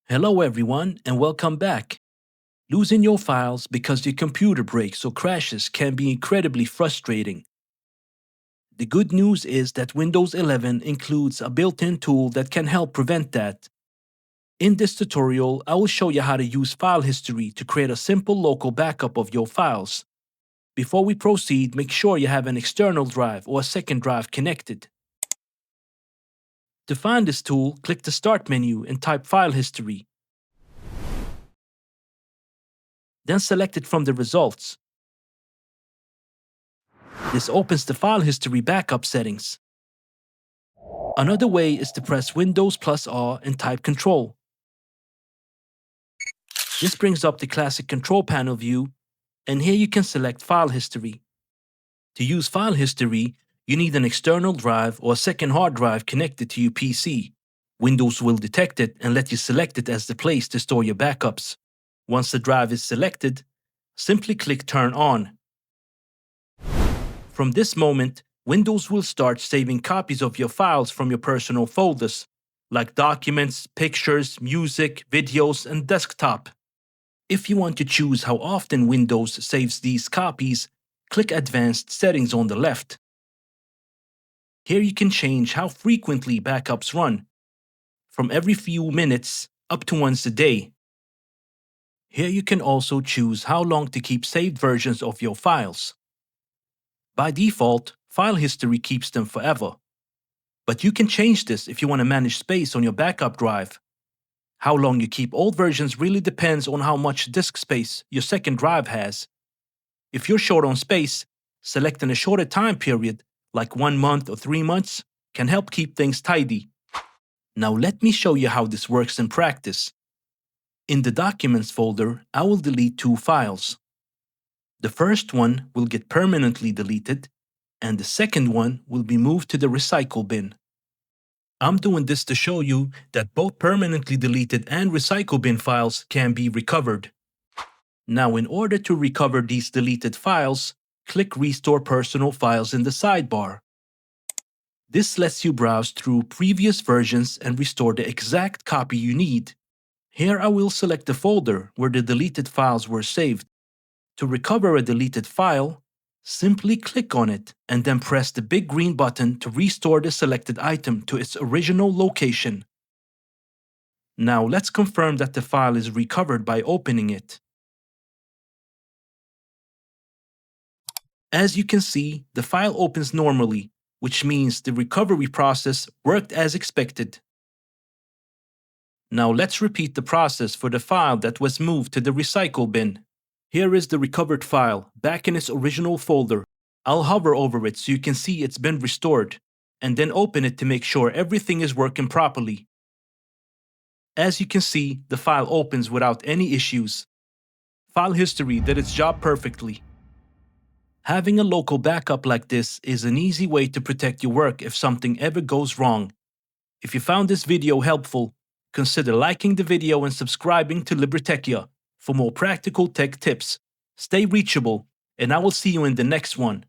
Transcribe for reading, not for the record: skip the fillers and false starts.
Hello everyone and welcome back. Losing your files because your computer breaks or crashes can be incredibly frustrating. The good news is that Windows 11 includes a built-in tool that can help prevent that. In this tutorial, I will show you how to use file history to create a simple local backup of your files. Before we proceed, make sure you have an external drive or a second drive connected. To find this tool, click the Start menu and type File History. Then select it from the results. This opens the file history backup settings. Another way is to press Windows plus R and type Control. This brings up the classic control panel view, and here you can select File History. To use File History, you need an external drive or a second hard drive connected to your PC. Windows will detect it and let you select it as the place to store your backups. Once the drive is selected, simply click Turn On. From this moment, Windows will start saving copies of your files from your personal folders, like documents, pictures, music, videos, and desktop. If you want to choose how often Windows saves these copies, click Advanced Settings on the left. Here you can change how frequently backups run, from every few minutes up to once a day. Here you can also choose how long to keep saved versions of your files. By default, file history keeps them forever. But you can change this if you want to manage space on your backup drive. How long you keep old versions really depends on how much disk space your second drive has. If you're short on space, selecting a shorter time period, like 1 month or 3 months, can help keep things tidy. Now let me show you how this works in practice. In the Documents folder, I will delete 2 files. The first one will get permanently deleted, and the second one will be moved to the recycle bin. I'm doing this to show you that both permanently deleted and recycle bin files can be recovered. Now, in order to recover these deleted files, click Restore Personal Files in the sidebar. This lets you browse through previous versions and restore the exact copy you need. Here I will select the folder where the deleted files were saved. To recover a deleted file, simply click on it and then press the big green button to restore the selected item to its original location. Now let's confirm that the file is recovered by opening it. As you can see, the file opens normally, which means the recovery process worked as expected. Now let's repeat the process for the file that was moved to the recycle bin. Here is the recovered file, back in its original folder. I'll hover over it so you can see it's been restored, and then open it to make sure everything is working properly. As you can see, the file opens without any issues. File history did its job perfectly. Having a local backup like this is an easy way to protect your work if something ever goes wrong. If you found this video helpful, consider liking the video and subscribing to Libritechia for more practical tech tips. Stay reachable, and I will see you in the next one.